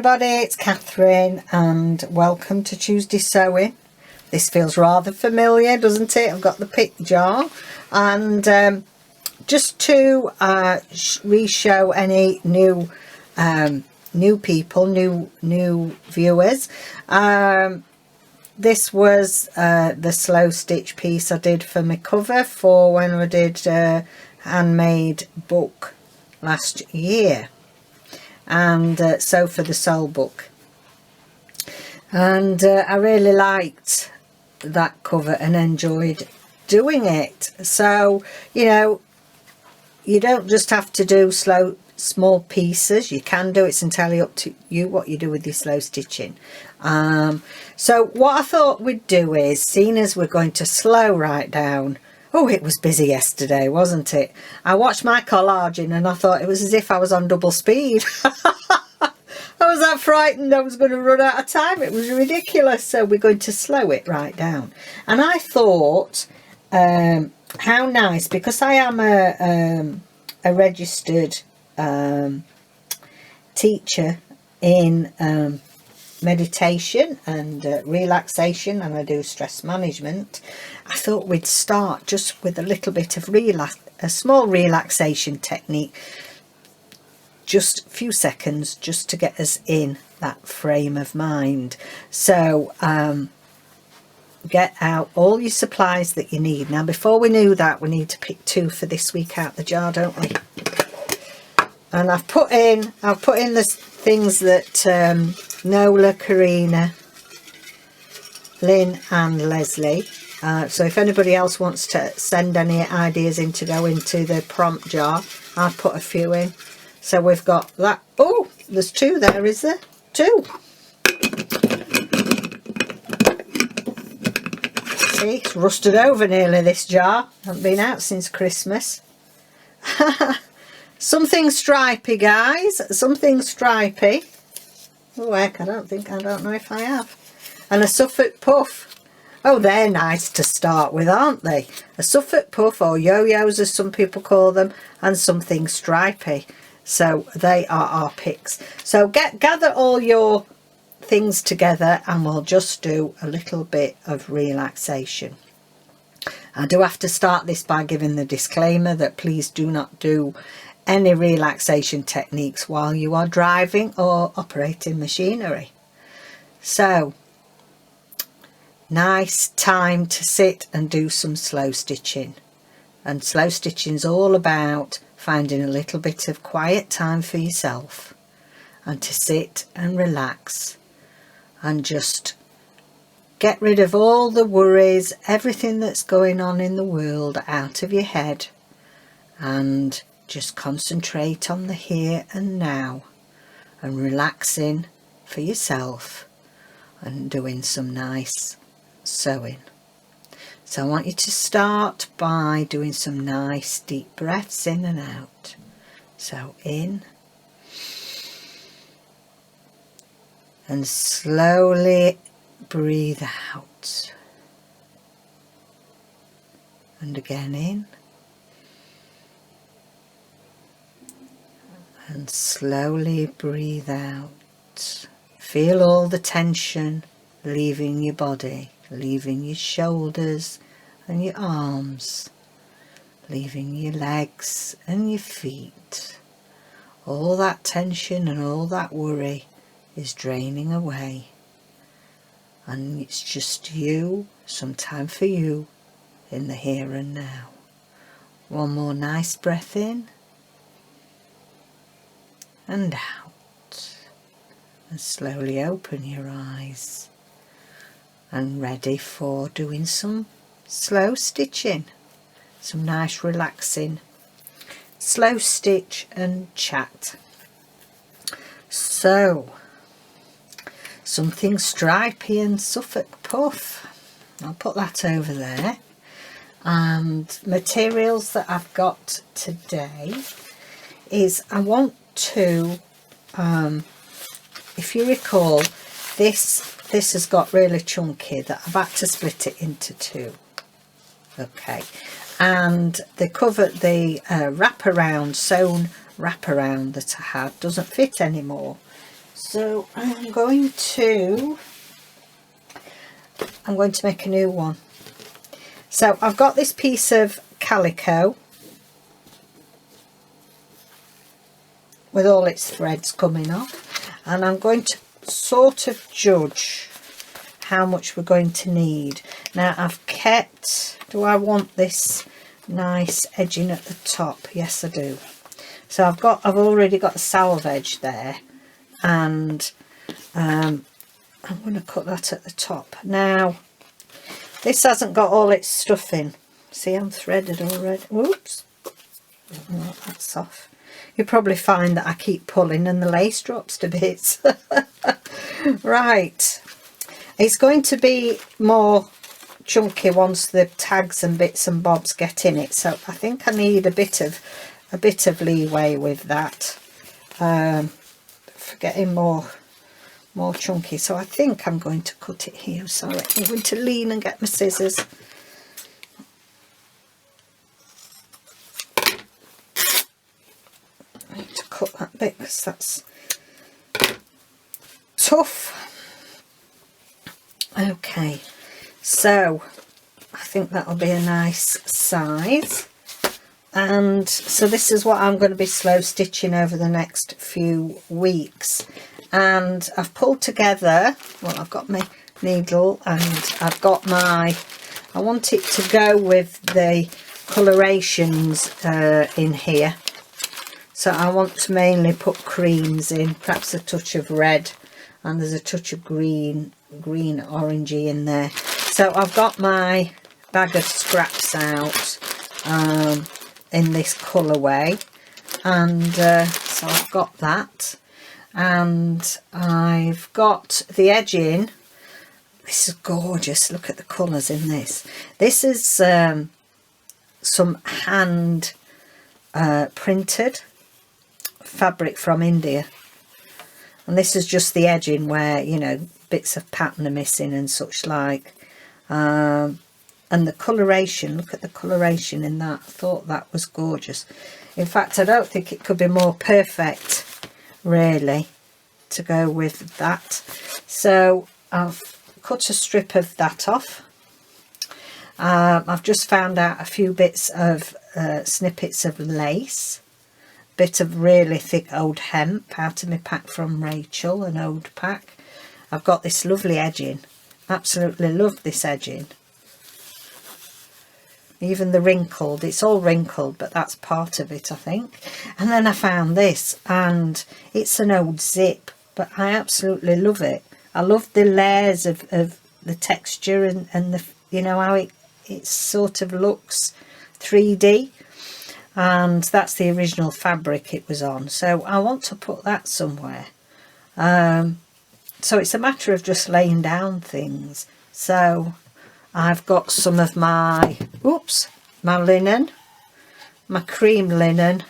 everybody, it's Catherine and welcome to Tuesday Sewing. This feels rather familiar, doesn't it? I've got the pick jar and just to re-show any new people, new viewers. This was the slow stitch piece I did for my cover for when I did a handmade book last year, and so for the soul book, and I really liked that cover and enjoyed doing it. So you know, you don't just have to do small pieces. You can do it's entirely up to you what you do with your slow stitching. So what I thought we'd do is, seeing as we're going to slow right down. Oh, it was busy yesterday, wasn't it? I watched my collaging and I thought it was as if I was on double speed. I was that frightened I was going to run out of time. It was ridiculous. So we're going to slow it right down. And I thought, how nice, because I am a registered teacher in meditation and relaxation, and I do stress management. I thought we'd start just with a little bit of a small relaxation technique, just a few seconds, just to get us in that frame of mind. So get out all your supplies that you need. Now before we do that, we need to pick two for this week out the jar, don't we? And I've put in the things that Nola, Karina, Lynn and Leslie. So if anybody else wants to send any ideas in to go into the prompt jar, I've put a few in. So we've got that. Oh, there's two there, is there? Two. See, it's rusted over nearly, this jar. Hasn't been out since Christmas. Something stripey, guys. Something stripey. Oh heck, I don't know if I have. And a Suffolk puff. Oh, they're nice to start with, aren't they? A Suffolk puff, or yo-yos as some people call them, and something stripey. So they are our picks. So gather all your things together and we'll just do a little bit of relaxation. I do have to start this by giving the disclaimer that please do not do any relaxation techniques while you are driving or operating machinery. So nice time to sit and do some slow stitching. And slow stitching is all about finding a little bit of quiet time for yourself and to sit and relax and just get rid of all the worries, everything that's going on in the world out of your head, and just concentrate on the here and now and relaxing for yourself and doing some nice sewing. So I want you to start by doing some nice deep breaths in and out. So in and slowly breathe out, and again in and slowly breathe out. Feel all the tension leaving your body, leaving your shoulders and your arms, leaving your legs and your feet. All that tension and all that worry is draining away, and it's just you, some time for you in the here and now. One more nice breath in and out, and slowly open your eyes and ready for doing some slow stitching, some nice relaxing slow stitch and chat. So something stripey and Suffolk puff, I'll put that over there. And materials that I've got today is, I want to, if you recall, this has got really chunky that I've had to split it into two. Okay, and the cover, the wraparound, sewn wraparound that I had doesn't fit anymore. So I'm going to make a new one. So I've got this piece of calico with all its threads coming off, and I'm going to sort of judge how much we're going to need. Now I've kept, do I want this nice edging at the top? Yes I do. So I've already got a salve edge there, and I'm going to cut that at the top. Now this hasn't got all its stuff in. See, I'm threaded already. Whoops. Oh, that's off. You'll probably find that I keep pulling and the lace drops to bits. Right. It's going to be more chunky once the tags and bits and bobs get in it. So I think I need a bit of leeway with that. For getting more chunky. So I think I'm going to cut it here. Sorry, I'm going to lean and get my scissors. I need to cut that bit because that's tough. Okay, so I think that'll be a nice size. And so this is what I'm going to be slow stitching over the next few weeks. And I've pulled together, well, I've got my needle and I've got I want it to go with the colorations in here. So I want to mainly put creams in, perhaps a touch of red, and there's a touch of green orangey in there. So I've got my bag of scraps out in this colourway, and so I've got that, and I've got the edging. This is gorgeous. Look at the colours in this. This is some hand printed fabric from India, and this is just the edging where, you know, bits of pattern are missing and such like. And the coloration, look at the coloration in that. I thought that was gorgeous. In fact, I don't think it could be more perfect really to go with that. So I've cut a strip of that off. I've just found out a few bits of snippets of lace, bit of really thick old hemp out of my pack from Rachel, an old pack. I've got this lovely edging. Absolutely love this edging. Even the wrinkled, it's all wrinkled, but that's part of it, I think. And then I found this, and it's an old zip, but I absolutely love it. I love the layers of the texture and the, you know, how it sort of looks 3D. And that's the original fabric it was on. So I want to put that somewhere. So it's a matter of just laying down things. So I've got some of my, my linen, my cream linen,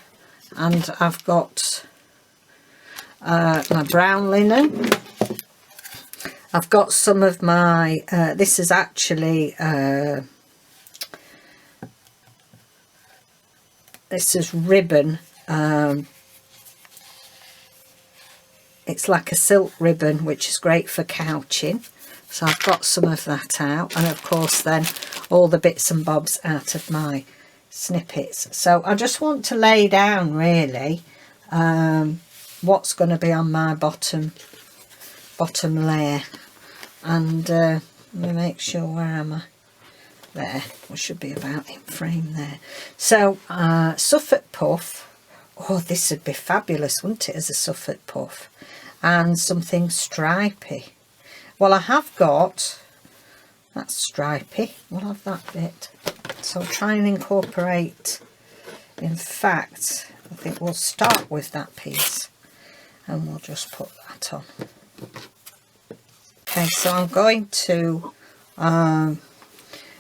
and I've got my brown linen. I've got some of my, this is actually, this is ribbon. It's like a silk ribbon, which is great for couching. So I've got some of that out, and of course then all the bits and bobs out of my snippets. So I just want to lay down really what's going to be on my bottom layer. And let me make sure, where am I? There, we should be about in frame there. So Suffolk puff. Oh, this would be fabulous, wouldn't it, as a Suffolk puff? And something stripy. Well, I have got, that's stripy, we'll have that bit. So I'll try and incorporate, in fact, I think we'll start with that piece and we'll just put that on. Okay, so I'm going to, and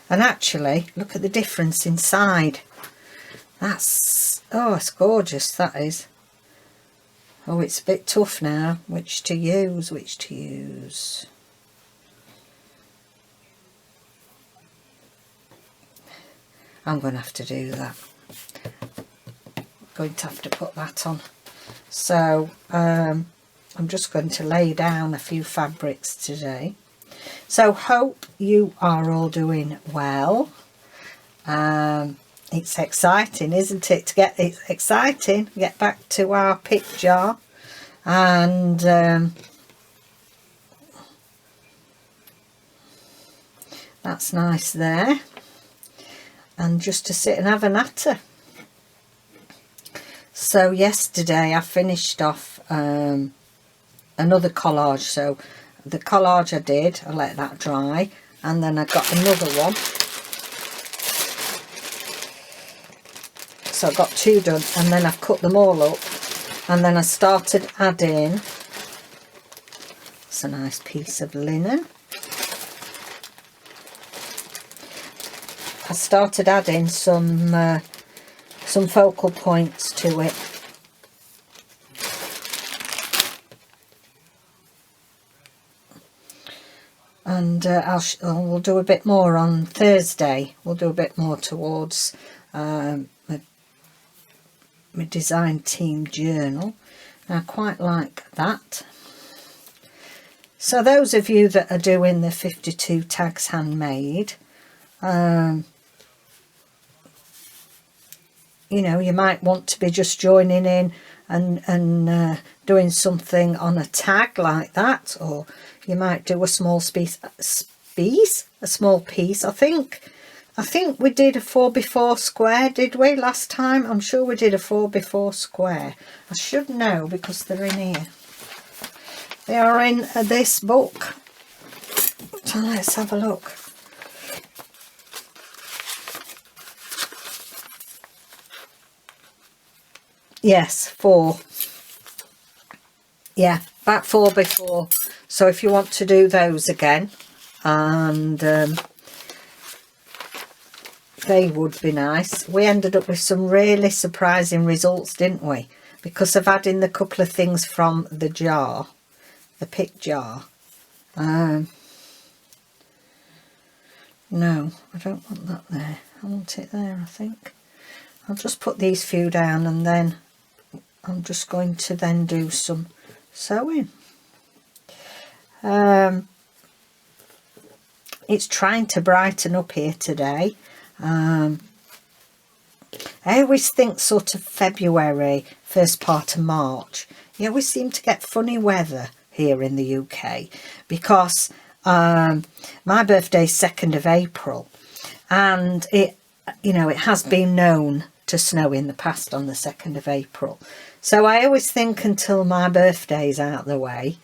actually, look at the difference inside. That's, oh, it's gorgeous, that is. Oh, it's a bit tough now, which to use. I'm going to have to do that. I'm going to have to put that on. So I'm just going to lay down a few fabrics today. So hope you are all doing well. It's exciting, isn't it? It's exciting. Get back to our pick jar, and that's nice there. And just to sit and have a natter. So yesterday I finished off another collage. So the collage I did, I let that dry, and then I got another one. So I got 2 done, and then I've cut them all up, and then I started adding, it's a nice piece of linen. I started adding some focal points to it. And we'll do a bit more on Thursday. We'll do a bit more towards my design team journal. I quite like that. So those of you that are doing the 52 tags handmade, you know, you might want to be just joining in and doing something on a tag like that, or you might do a small piece. I think we did a 4x4 square, did we, last time? I'm sure we did a 4x4 square. I should know because they're in here. They are in this book. So let's have a look. Yes, 4. Yeah, about 4x4. So if you want to do those again, and they would be nice. We ended up with some really surprising results, didn't we? Because of adding the couple of things from the jar, the pick jar. No, I don't want that there. I want it there, I think. I'll just put these few down, and then I'm just going to then do some sewing. It's trying to brighten up here today. I always think sort of February, first part of March, you always seem to get funny weather here in the UK, because my birthday's 2nd of April, and it, you know, it has been known to snow in the past on the 2nd of April. So I always think until my birthday's out the way,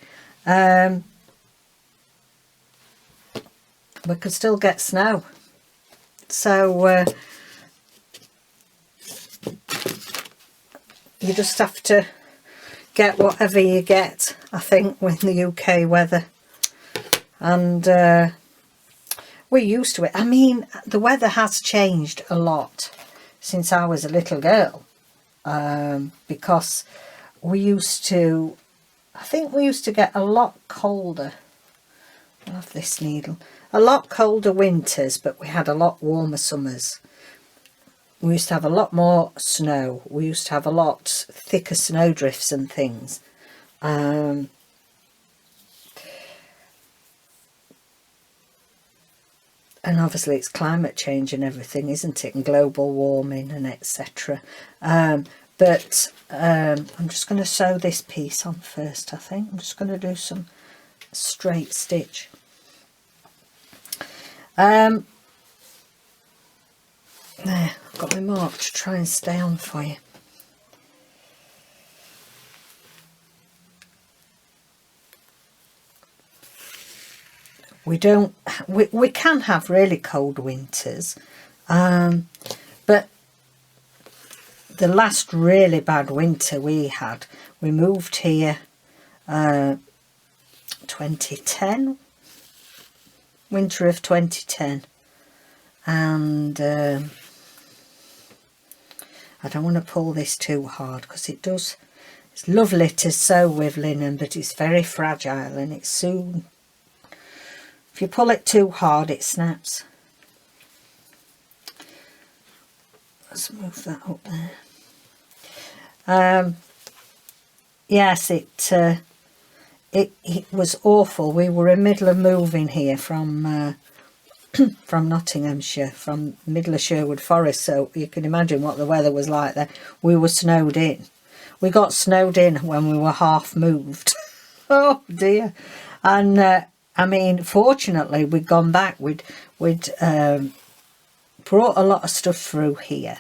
we could still get snow. So you just have to get whatever you get, I think, with the UK weather. And we're used to it. I mean, the weather has changed a lot since I was a little girl, because we used to, I think we used to get a lot colder. I love this needle. A lot colder winters, but we had a lot warmer summers. We used to have a lot more snow. We used to have a lot thicker snowdrifts and things. And obviously it's climate change and everything, isn't it? And global warming and etc. But I'm just going to sew this piece on first, I think. I'm just going to do some straight stitch. There, I've got my mark to try and stay on for you. We can have really cold winters, but the last really bad winter we had, we moved here 2010, winter of 2010, and I don't want to pull this too hard because it's lovely to sew with linen, but it's very fragile and it's soon, if you pull it too hard, it snaps. Let's move that up there. Yes, it was awful. We were in the middle of moving here from Nottinghamshire, from the middle of Sherwood Forest, so you can imagine what the weather was like there. We were snowed in. We got snowed in when we were half moved. Oh dear. And I mean, fortunately we'd gone back. We'd brought a lot of stuff through here,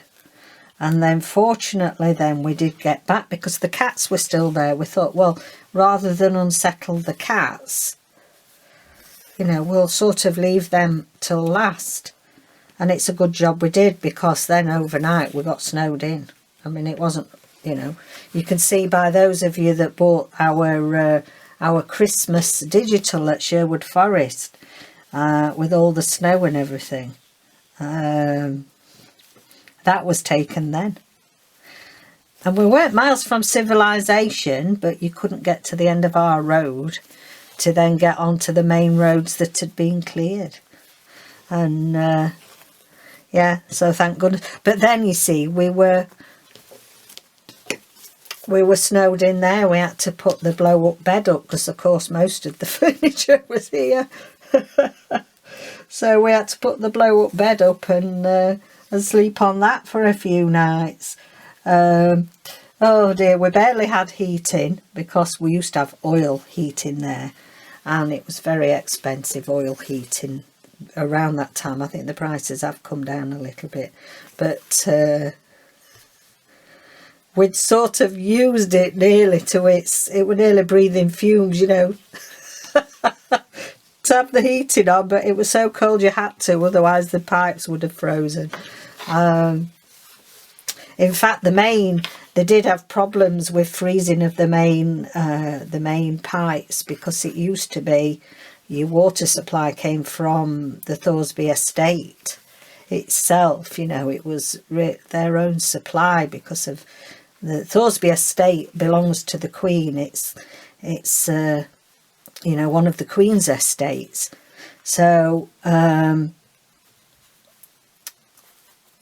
and then fortunately then we did get back, because the cats were still there. We thought, well, rather than unsettle the cats, you know, we'll sort of leave them till last. And it's a good job we did, because then overnight we got snowed in. I mean, it wasn't, you know, you can see by those of you that bought our Christmas digital at Sherwood Forest, with all the snow and everything. That was taken then. And we weren't miles from civilization, but you couldn't get to the end of our road to then get onto the main roads that had been cleared. And yeah, so thank goodness. But then you see, we were snowed in there. We had to put the blow up bed up, because of course most of the furniture was here. So we had to put the blow up bed up and sleep on that for a few nights. Oh dear, we barely had heating, because we used to have oil heating there, and it was very expensive, oil heating around that time. I think the prices have come down a little bit, but we'd sort of used it nearly to it were nearly breathing fumes, you know, to have the heating on, but it was so cold you had to, otherwise the pipes would have frozen. In fact, they did have problems with freezing of the main pipes, because it used to be your water supply came from the Thoresby estate itself. You know, it was their own supply, because of the Thoresby estate belongs to the Queen. It's you know, one of the Queen's estates. So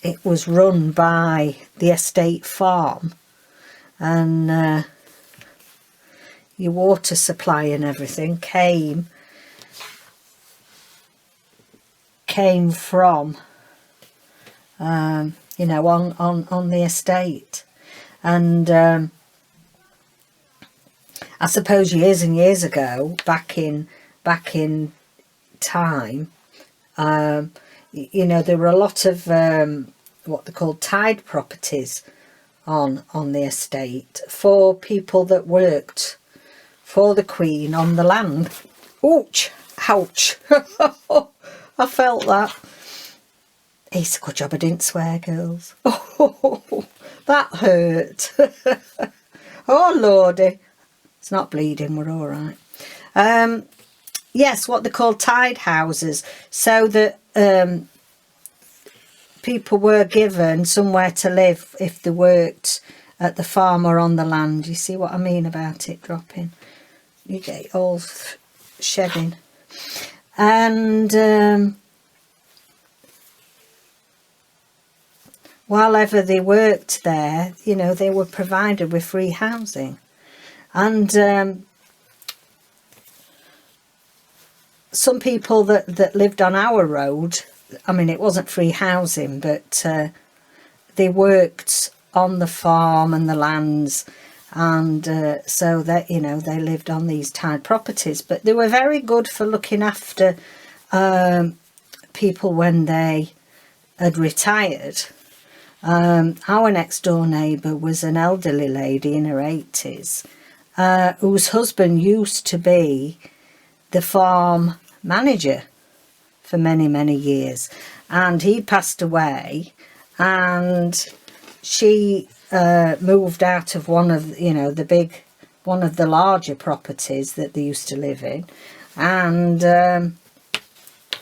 it was run by the estate farm, and your water supply and everything came from you know, on the estate. And I suppose years and years ago, back in time, you know, there were a lot of what they called tide properties on the estate for people that worked for the Queen on the land. Ouch! Ouch! I felt that. It's a good job I didn't swear, girls. Oh, that hurt. Oh lordy. It's not bleeding, we're all right. Yes, what they call tide houses, so that people were given somewhere to live if they worked at the farm or on the land. You see what I mean about it dropping? You get it all shedding. And while ever they worked there, you know, they were provided with free housing. And some people that lived on our road, I mean, it wasn't free housing, but they worked on the farm and the lands, and so that, you know, they lived on these tide properties. But they were very good for looking after people when they had retired. Our next door neighbour was an elderly lady in her 80s, whose husband used to be the farm manager for many years, and he passed away, and she moved out of one of, you know, one of the larger properties that they used to live in, and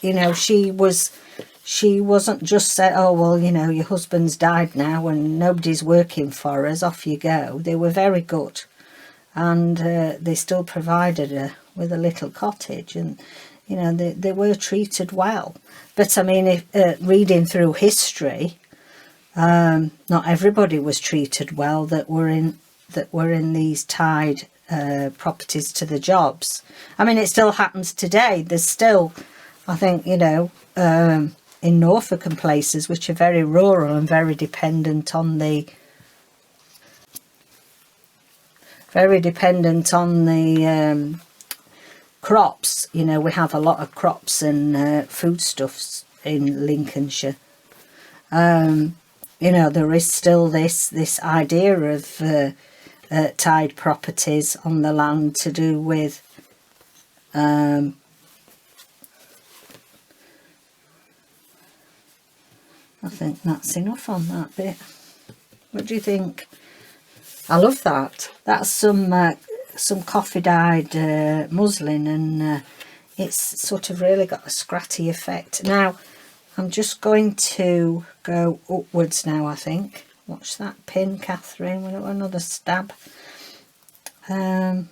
you know, she wasn't just said, oh well, you know, your husband's died now and nobody's working for us, off you go. They were very good, and they still provided her with a little cottage, and you know, they were treated well. But I mean, if, reading through history, not everybody was treated well that were in these tide properties to the jobs. I mean, it still happens today. There's still, I think, you know, in Norfolk and places which are very rural and very dependent on the crops. You know, we have a lot of crops and foodstuffs in Lincolnshire. You know, there is still this idea of tied properties on the land to do with I think that's enough on that bit. What do you think? I love that. That's some coffee dyed muslin, and it's sort of really got a scratchy effect. Now I'm just going to go upwards now, I think. Watch that pin, Catherine. We'll do another stab. And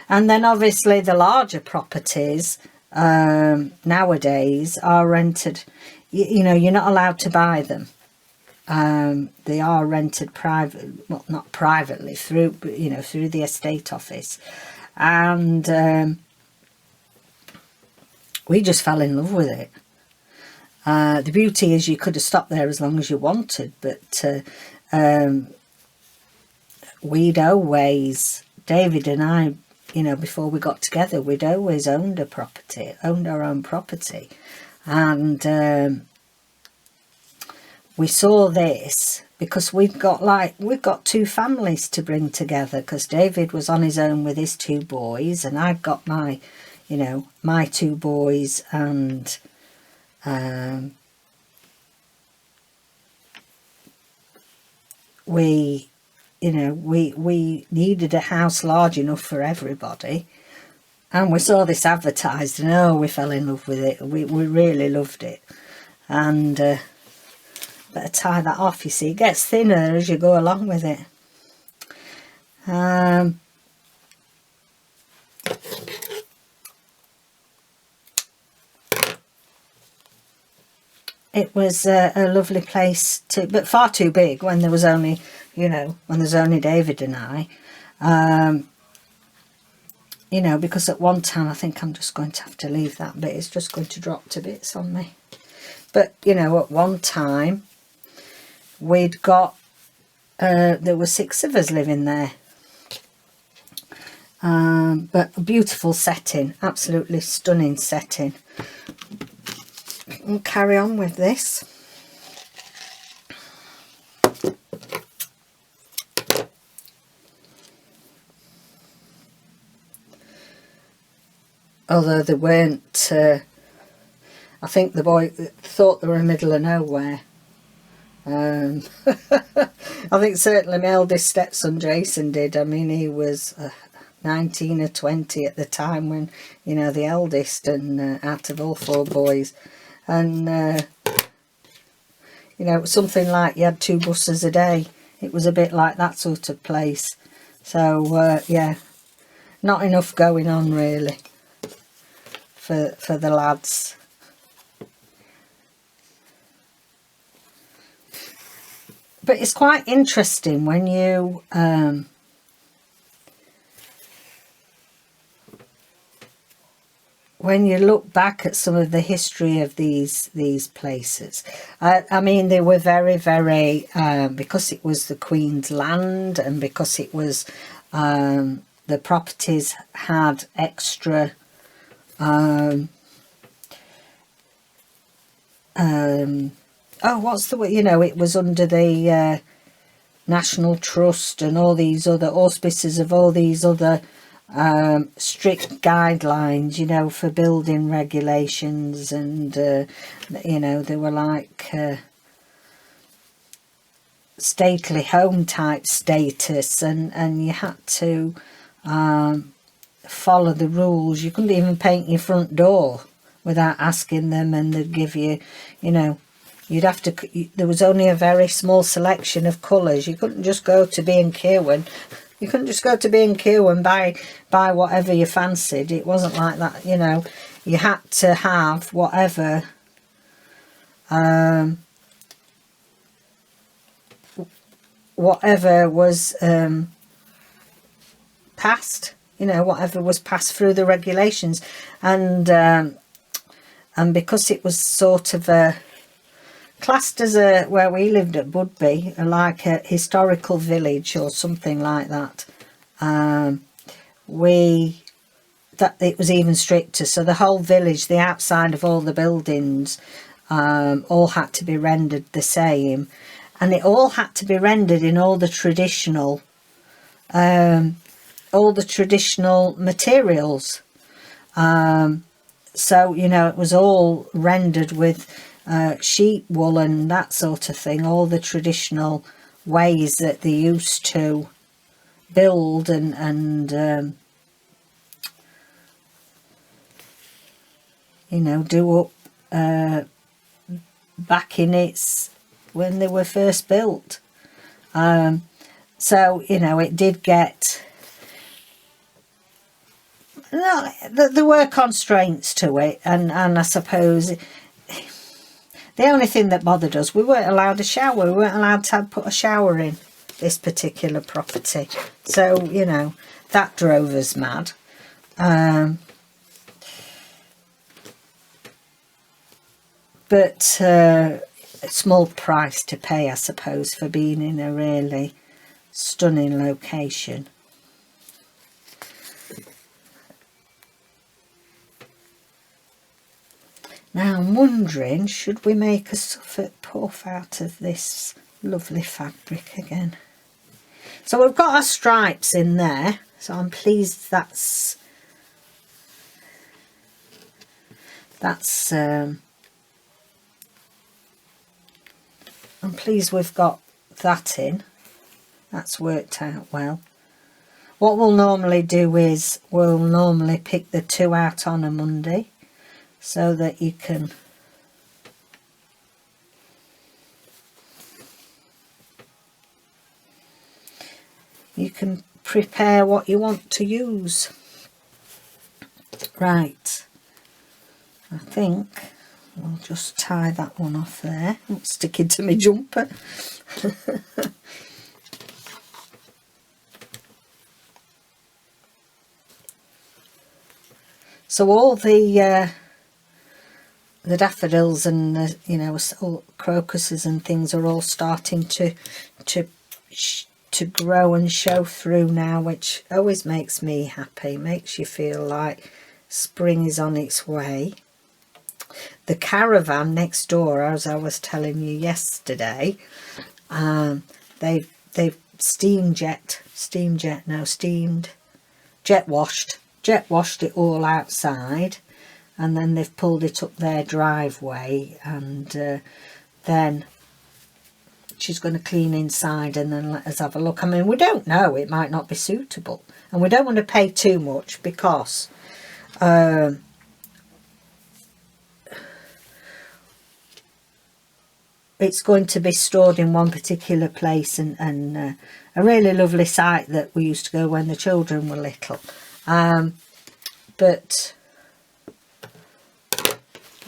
then obviously the larger properties nowadays are rented. You know, you're not allowed to buy them. They are rented private, well, not privately, through, you know, through the estate office. And we just fell in love with it. The beauty is you could have stopped there as long as you wanted, but we'd always, David and I, you know, before we got together, we'd always owned our own property. And we saw this because we've got two families to bring together, because David was on his own with his two boys, and I've got my, you know, my two boys, and we, you know, we needed a house large enough for everybody. And we saw this advertised, and oh, we fell in love with it. We really loved it. And better tie that off, you see. It gets thinner as you go along with it. It was a lovely place to, but far too big when there was only, you know, when there's only David and I. You know, because at one time, I think I'm just going to have to leave that bit. It's just going to drop to bits on me. But, you know, at one time, we'd got, there were 6 of us living there. But a beautiful setting, absolutely stunning setting. We'll carry on with this. Although they weren't, I think the boy thought they were in the middle of nowhere. I think certainly my eldest stepson Jason did. I mean, he was 19 or 20 at the time when, you know, the eldest, and out of all 4 boys. And, you know, it was something like you had 2 buses a day. It was a bit like that sort of place. So, yeah, not enough going on really for the lads. But it's quite interesting when you look back at some of the history of these places. I mean, they were very, very, because it was the Queen's land, and because it was, the properties had extra oh, what's the way, you know, it was under the National Trust and all these other auspices of all these other strict guidelines, you know, for building regulations, and you know, they were like stately home type status, and you had to follow the rules. You couldn't even paint your front door without asking them, and they'd give you, you know, you'd have to, there was only a very small selection of colours. You couldn't just go to B&Q, you couldn't just go to B&Q and buy whatever you fancied. It wasn't like that, you know. You had to have whatever whatever was passed, you know, whatever was passed through the regulations. And because it was sort of classed as where we lived at Budby, like a historical village or something like that, that it was even stricter. So the whole village, the outside of all the buildings, all had to be rendered the same, and it all had to be rendered in all the traditional materials. So, you know, it was all rendered with sheep wool and that sort of thing, all the traditional ways that they used to build and you know, do up back in its when they were first built. So, you know, it did get, no, there were constraints to it, and I suppose the only thing that bothered us, we weren't allowed a shower. We weren't allowed to put a shower in this particular property. So, you know, that drove us mad. But a small price to pay, I suppose, for being in a really stunning location. Now I'm wondering, should we make a Suffolk puff out of this lovely fabric again? So we've got our stripes in there, so I'm pleased I'm pleased we've got that in. That's worked out well. What we'll normally do is we'll normally pick the two out on a Monday, so that you can prepare what you want to use. Right, I think I'll just tie that one off there. Don't stick it to my jumper. So all the daffodils and the, you know, all crocuses and things are all starting to grow and show through now, which always makes me happy, makes you feel like spring is on its way. The caravan next door, as I was telling you yesterday, they've jet washed it all outside, and then they've pulled it up their driveway, and then she's going to clean inside and then let us have a look. I mean, we don't know, it might not be suitable, and we don't want to pay too much because it's going to be stored in one particular place, and a really lovely site that we used to go when the children were little. But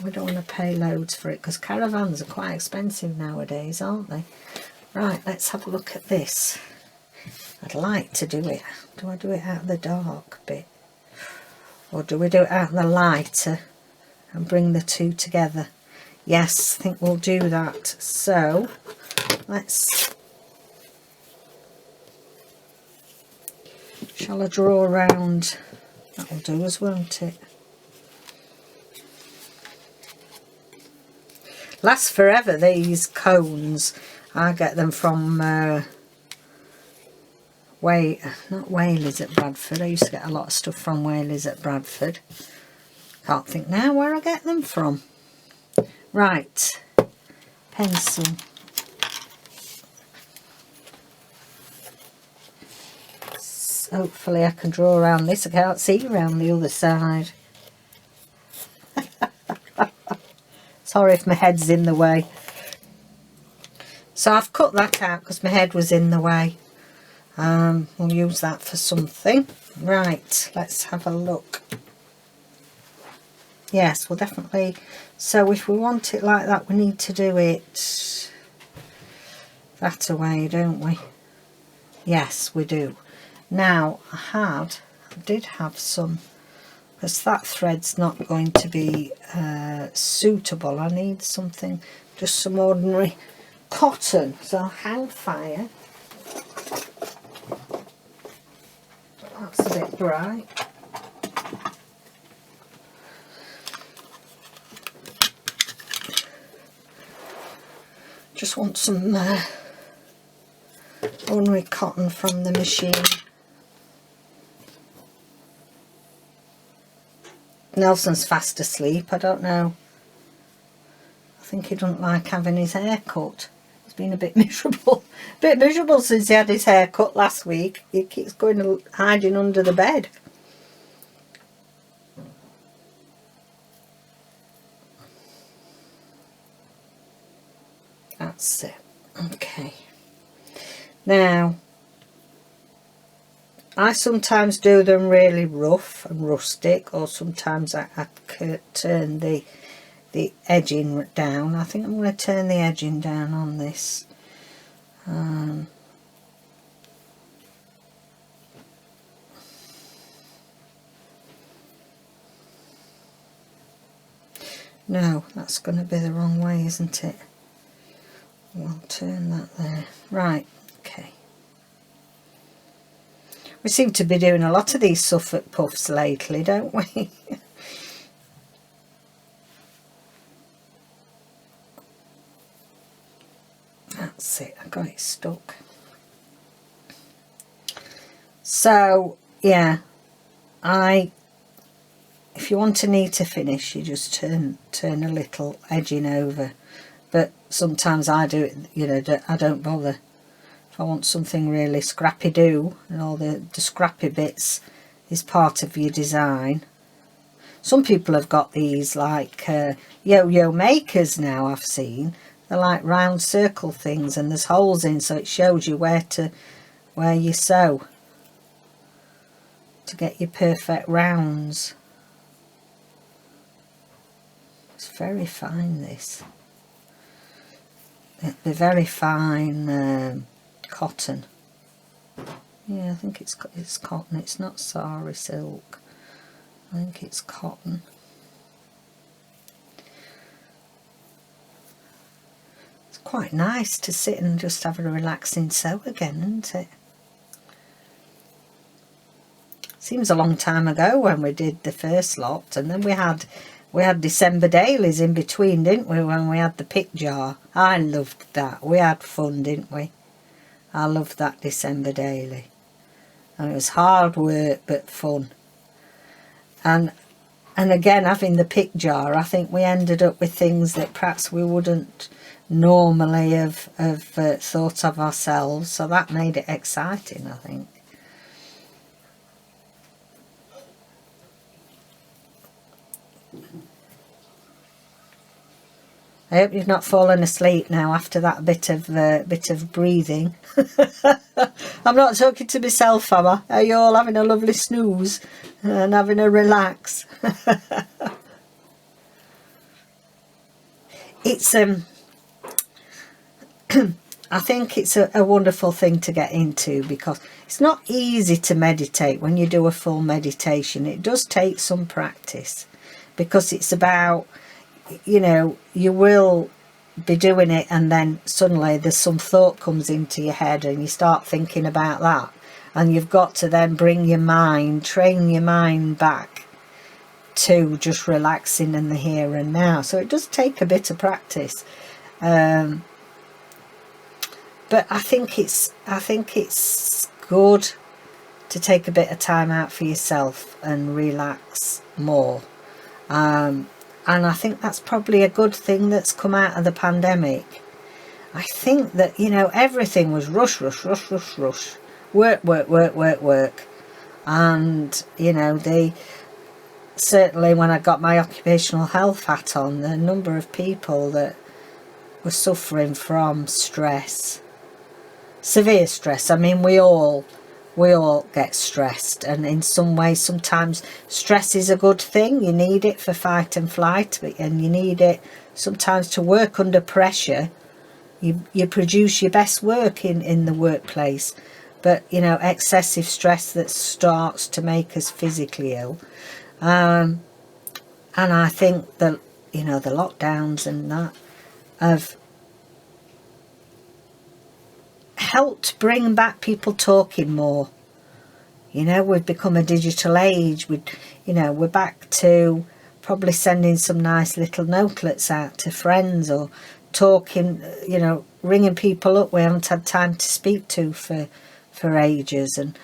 we don't want to pay loads for it, because caravans are quite expensive nowadays, aren't they? Right, let's have a look at this. I'd like to do it. Do I do it out of the dark bit, or do we do it out of the lighter and bring the two together? Yes, I think we'll do that. So shall I draw around? That'll do us, won't it? Last forever, these cones. I get them from not Whaley's at Bradford. I used to get a lot of stuff from Whaley's at Bradford. Can't think now where I get them from. Right, pencil. So hopefully I can draw around this. I can't see around the other side. Sorry if my head's in the way. So I've cut that out because my head was in the way. We'll use that for something. Right, let's have a look. Yes, we'll definitely. So if we want it like that, we need to do it that away, don't we? Yes, we do. Now I did have some, because that thread's not going to be suitable. I need something, just some ordinary cotton. So hang fire. That's a bit bright. Just want some ordinary cotton from the machine. Nelson's fast asleep. I don't know. I think he doesn't like having his hair cut. He's been a bit miserable. A bit miserable since he had his hair cut last week. He keeps going and hiding under the bed. That's it. Okay. Now, I sometimes do them really rough and rustic, or sometimes I turn the edging down. I think I'm going to turn the edging down on this. No, that's going to be the wrong way, isn't it? We'll turn that there. Right, okay. We seem to be doing a lot of these Suffolk puffs lately, don't we? That's it, I got it stuck. So, yeah, if you want a neater finish, you just turn a little edging over. But sometimes I do it, you know, I don't bother. If I want something really scrappy-do, and all the scrappy bits is part of your design. Some people have got these like yo-yo makers now, I've seen. They're like round circle things, and there's holes in, so it shows you where you sew to get your perfect rounds. It's very fine, this. It'd be very fine cotton. Yeah, I think it's cotton. It's not sari silk. I think it's cotton. It's quite nice to sit and just have a relaxing sew again, isn't it? Seems a long time ago when we did the first lot, and then we had December dailies in between, didn't we, when we had the pick jar. I loved that. We had fun, didn't we? I loved that December daily. And it was hard work but fun. And again, having the pick jar, I think we ended up with things that perhaps we wouldn't normally have thought of ourselves. So that made it exciting, I think. I hope you've not fallen asleep now after that bit of breathing. I'm not talking to myself, am I? Are you all having a lovely snooze and having a relax? It's I think it's a wonderful thing to get into, because it's not easy to meditate when you do a full meditation. It does take some practice, because it's about, you know, you will be doing it and then suddenly there's some thought comes into your head and you start thinking about that, and you've got to then bring your mind, train your mind back to just relaxing in the here and now. So it does take a bit of practice, but I think it's good to take a bit of time out for yourself and relax more. And I think that's probably a good thing that's come out of the pandemic. I think that, you know, everything was rush. Work. And, you know, certainly when I got my occupational health hat on, the number of people that were suffering from stress, severe stress. I mean, we all get stressed, and in some ways sometimes stress is a good thing. You need it for fight and flight, and you need it sometimes to work under pressure. You produce your best work in the workplace. but you know, excessive stress that starts to make us physically ill. And I think that, you know, the lockdowns and that have helped bring back people talking more. You know, we've become a digital age. You know, we're back to probably sending some nice little notelets out to friends, or talking, you know, ringing people up we haven't had time to speak to for ages, and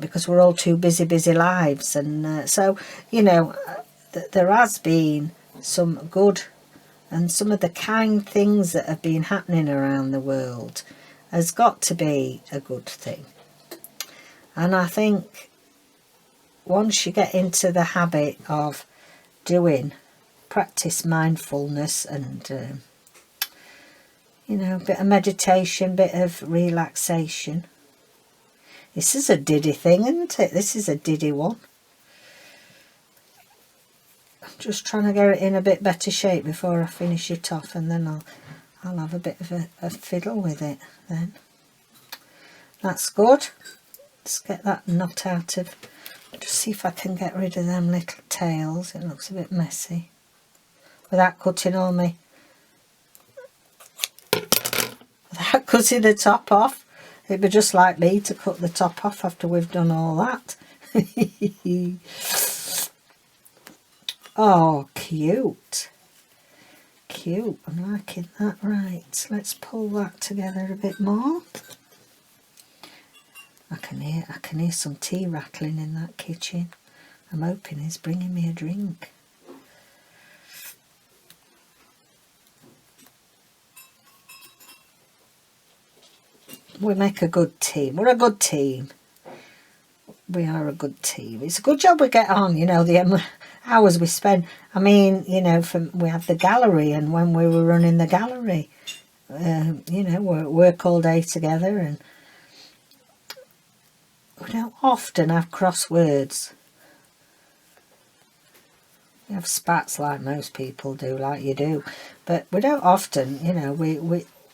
because we're all too busy lives. And so, you know, there has been some good, and some of the kind things that have been happening around the world has got to be a good thing. And I think once you get into the habit of practice mindfulness and, you know, a bit of meditation, bit of relaxation. This is a diddy thing, isn't it? This is a diddy one. I'm just trying to get it in a bit better shape before I finish it off, and then I'll have a bit of a fiddle with it then. That's good. Let's get that knot out of, just see if I can get rid of them little tails. It looks a bit messy without cutting all me, without cutting the top off. It'd be just like me to cut the top off after we've done all that. Oh, cute. Cute. I'm liking that. Right, let's pull that together a bit more. I can hear some tea rattling in that kitchen. I'm hoping he's bringing me a drink. We make a good team. We're a good team. We are a good team. It's a good job we get on, you know, the hours we spend. I mean, you know, we have the gallery, and when we were running the gallery, you know, we work all day together, and we don't often have crosswords. We have spats like most people do, like you do, but we don't often, you know, we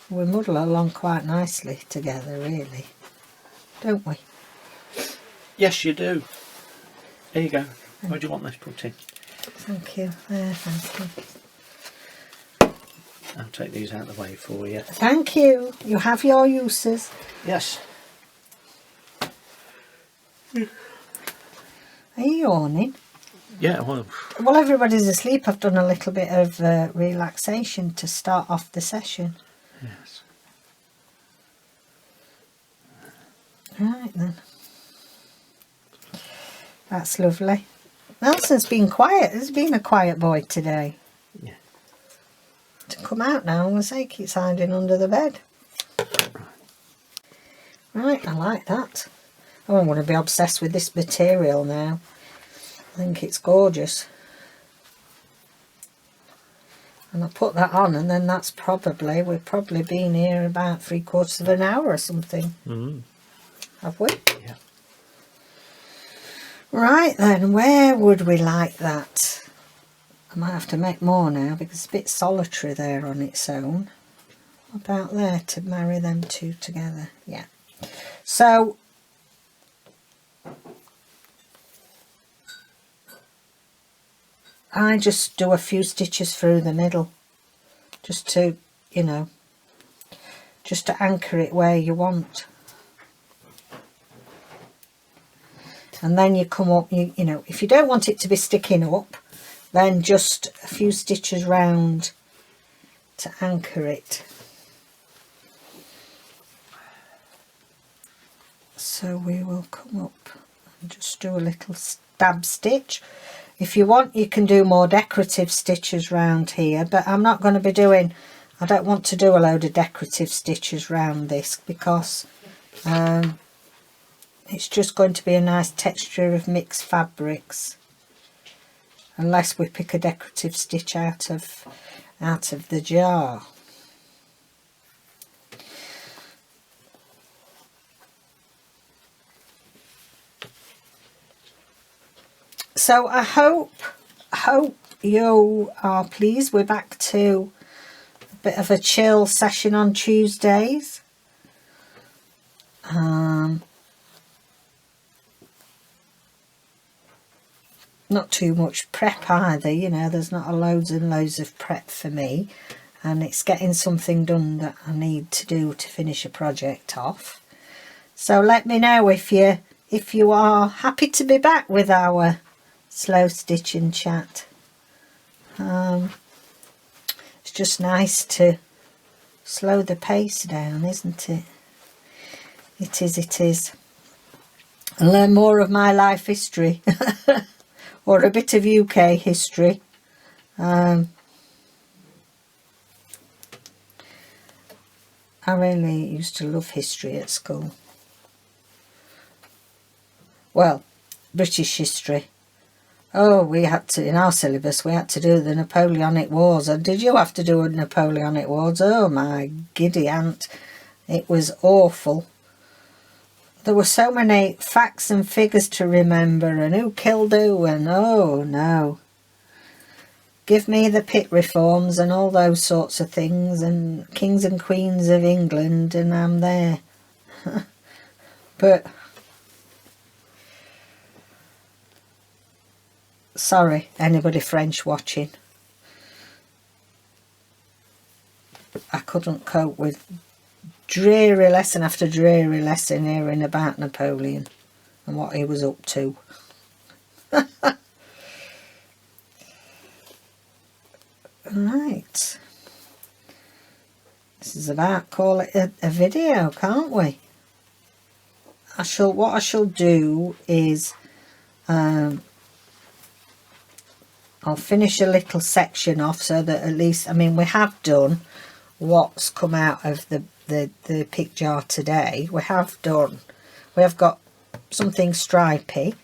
muddle along quite nicely together, really, don't we? Yes, you do. There you go. Where do you want this put in? Thank you. Thank you. I'll take these out of the way for you. Thank you. You have your uses. Yes. Are you yawning? Yeah, well... Well, everybody's asleep. I've done a little bit of relaxation to start off the session. Yes. Right then. That's lovely. Nelson's been quiet. He's been a quiet boy today. Yeah. To come out now and say he's hiding under the bed. Right, I like that. Oh, I'm going to be obsessed with this material now. I think it's gorgeous. And I put that on, and then that's probably, we've probably been here about 3/4 of an hour or something. Mm-hmm. Have we? Yeah. Right then, where would we like that? I might have to make more now because it's a bit solitary there on its own. About there to marry them two together. Yeah. So I just do a few stitches through the middle, just to, you know, just to anchor it where you want. And then you come up, you know, if you don't want it to be sticking up, then just a few stitches round to anchor it. So we will come up and just do a little stab stitch. If you want, you can do more decorative stitches round here, but I'm not going to be doing, I don't want to do a load of decorative stitches round this because it's just going to be a nice texture of mixed fabrics, unless we pick a decorative stitch out of the jar. So I hope you are pleased. We're back to a bit of a chill session on Tuesdays. not too much prep either, you know, there's not loads and loads of prep for me, and it's getting something done that I need to do to finish a project off. So let me know if you are happy to be back with our slow stitching chat. It's just nice to slow the pace down, isn't it? It is. And learn more of my life history or a bit of UK history. I really used to love history at school. Well, British history. Oh, we had to, in our syllabus, we had to do the Napoleonic Wars. And did you have to do a Napoleonic Wars? Oh my giddy aunt. It was awful. There were so many facts and figures to remember, and who killed who, and oh no. Give me the pit reforms and all those sorts of things, and kings and queens of England, and I'm there. But sorry, anybody French watching. I couldn't cope with dreary lesson after dreary lesson hearing about Napoleon and what he was up to. Right. This is about call it a video, can't we? What I shall do is I'll finish a little section off so that at least, I mean, we have done what's come out of the pick jar today. We have got something stripey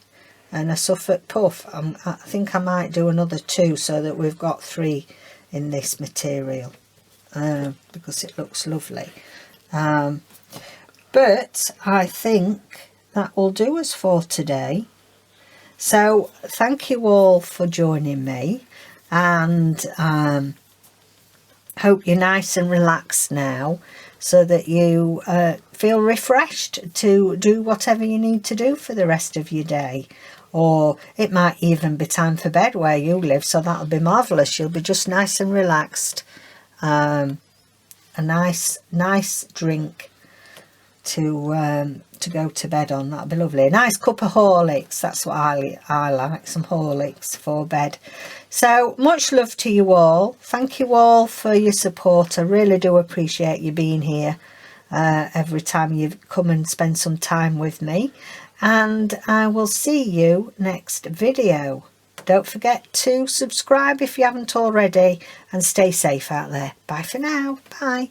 and a Suffolk puff. I think I might do another 2 so that we've got 3 in this material, because it looks lovely. But I think that will do us for today. So thank you all for joining me, and hope you're nice and relaxed now, so that you feel refreshed to do whatever you need to do for the rest of your day. Or it might even be time for bed where you live, so that'll be marvellous. You'll be just nice and relaxed. A nice drink to go to bed on. That'll be lovely. A nice cup of Horlicks. That's what I like, some Horlicks for bed. So much love to you all. Thank you all for your support. I really do appreciate you being here every time you come and spend some time with me. And I will see you next video. Don't forget to subscribe if you haven't already, and stay safe out there. Bye for now. Bye.